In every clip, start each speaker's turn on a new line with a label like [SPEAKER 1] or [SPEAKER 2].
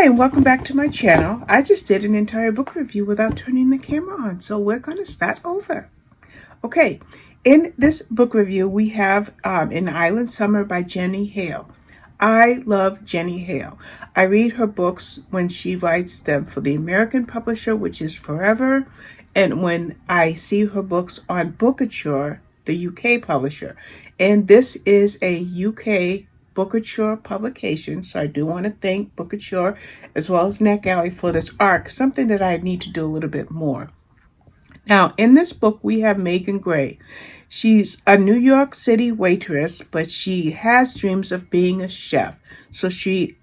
[SPEAKER 1] Hi, and welcome back to my channel. I just did an entire book review without turning the camera on, so we're going to start over. Okay, in this book review, we have An Island Summer by Jenny Hale. I love Jenny Hale. I read her books when she writes them for the American publisher, which is Forever, and when I see her books on Bookature, the UK publisher. And this is a UK Bookature publication, so I do want to thank Bookature as well as NetGalley for this arc, something that I need to do a little bit more. Now, in this book, we have Megan Gray. She's a New York City waitress, but she has dreams of being a chef. So she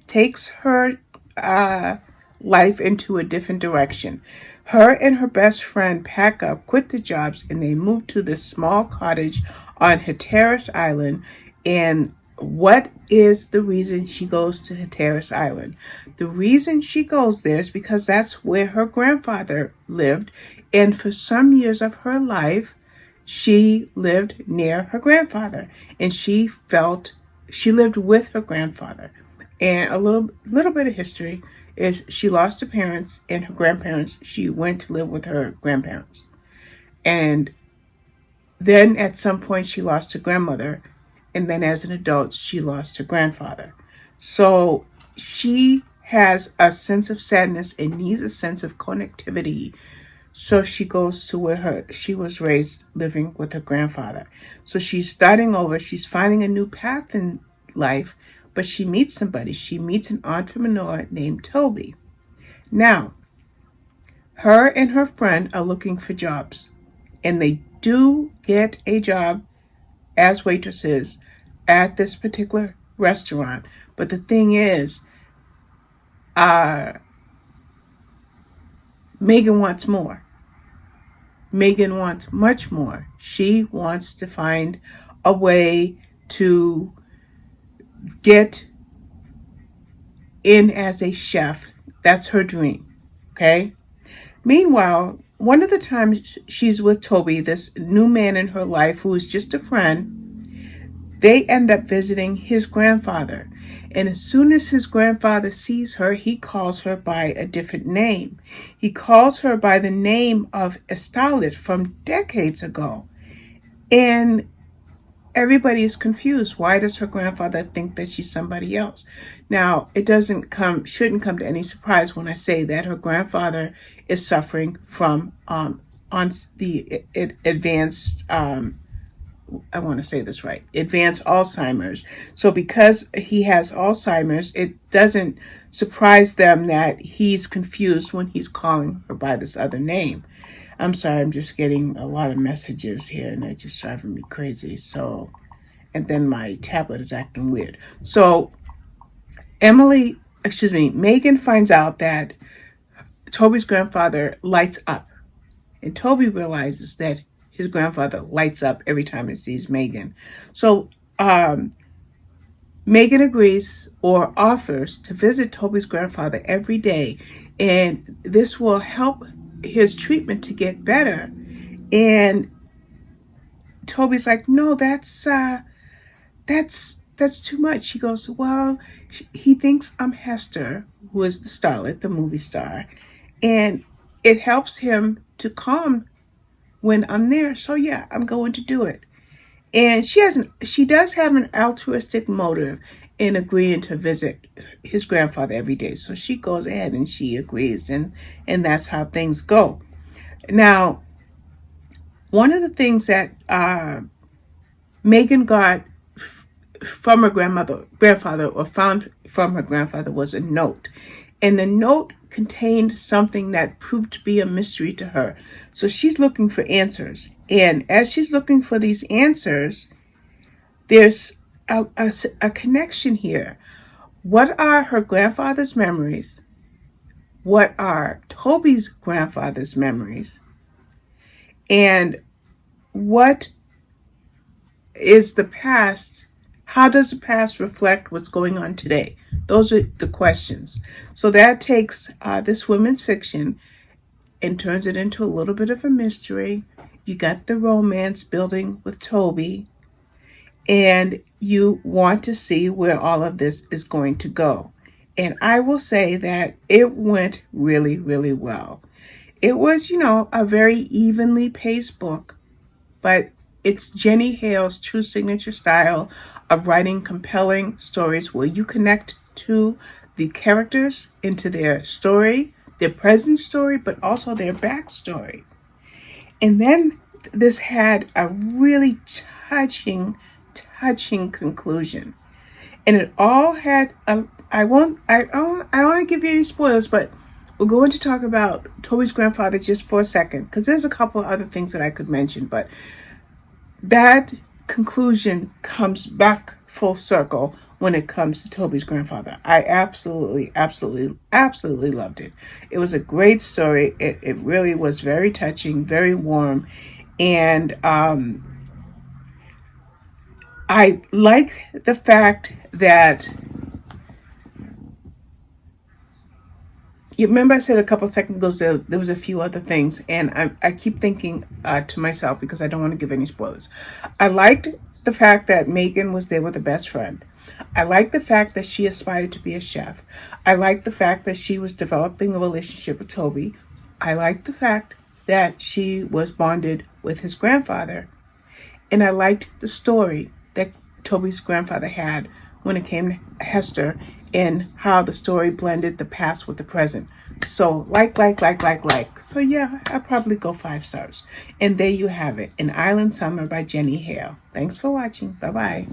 [SPEAKER 1] takes her life into a different direction. Her and her best friend pack up, quit the jobs, and they move to this small cottage on Hatteras Island. And what is the reason she goes to Hatteras Island? The reason she goes there is because that's where her grandfather lived. And for some years of her life, she lived near her grandfather. And she lived with her grandfather. And a little bit of history is she lost her parents and her grandparents. She went to live with her grandparents. And then at some point she lost her grandmother. And then as an adult, she lost her grandfather. So she has a sense of sadness and needs a sense of connectivity. So she goes to where she was raised, living with her grandfather. So she's starting over. She's finding a new path in life, but she meets somebody. She meets an entrepreneur named Toby. Now, her and her friend are looking for jobs, and they do get a job as waitresses at this particular restaurant. But the thing is, Megan wants more. Megan wants much more. She wants to find a way to get in as a chef. That's her dream. Okay? Meanwhile, one of the times she's with Toby, this new man in her life who is just a friend, they end up visiting his grandfather. And as soon as his grandfather sees her, he calls her by a different name. He calls her by the name of a starlet from decades ago. And everybody is confused. Why does her grandfather think that she's somebody else? Now, it shouldn't come to any surprise when I say that her grandfather is suffering from on the advanced I want to say this right, advanced Alzheimer's. So because he has Alzheimer's, it doesn't surprise them that he's confused when he's calling her by this other name. I'm sorry, I'm just getting a lot of messages here and they're just driving me crazy. So, and then my tablet is acting weird. So Megan finds out that Toby's grandfather lights up. And Toby realizes that his grandfather lights up every time he sees Megan. So Megan agrees or offers to visit Toby's grandfather every day. And this will help his treatment to get better. And Toby's like, no, that's too much. He goes, well, he thinks I'm Hester, who is the starlet, the movie star. And it helps him to calm when I'm there. So yeah, I'm going to do it. And she does have an altruistic motive in agreeing to visit his grandfather every day. So she goes ahead and she agrees, and that's how things go. Now, one of the things that Megan got from her grandfather, or found from her grandfather, was a note. And the note contained something that proved to be a mystery to her. So she's looking for answers. And as she's looking for these answers, there's a connection here. What are her grandfather's memories? What are Toby's grandfather's memories? And what is the past? How does the past reflect what's going on today? Those are the questions. So that takes this women's fiction and turns it into a little bit of a mystery. You got the romance building with Toby, and you want to see where all of this is going to go. And I will say that it went really, really well. It was, a very evenly paced book, but it's Jenny Hale's true signature style of writing compelling stories where you connect to the characters, into their story, their present story, but also their backstory. And then this had a really touching conclusion. And it all had a, I don't want to give you any spoilers, but we're going to talk about Toby's grandfather just for a second, because there's a couple of other things that I could mention, but that conclusion comes back full circle when it comes to Toby's grandfather. I absolutely loved it. It was a great story. It really was very touching, very warm, and I like the fact that, you remember I said a couple of seconds ago there was a few other things, and I keep thinking to myself, because I don't want to give any spoilers. I liked the fact that Megan was there with a best friend. I liked the fact that she aspired to be a chef. I liked the fact that she was developing a relationship with Toby. I liked the fact that she was bonded with his grandfather. And I liked the story that Toby's grandfather had when it came to Hester, and how the story blended the past with the present. So like. So yeah, I'll probably go 5 stars. And there you have it, An Island Summer by Jenny Hale. Thanks for watching. Bye-bye.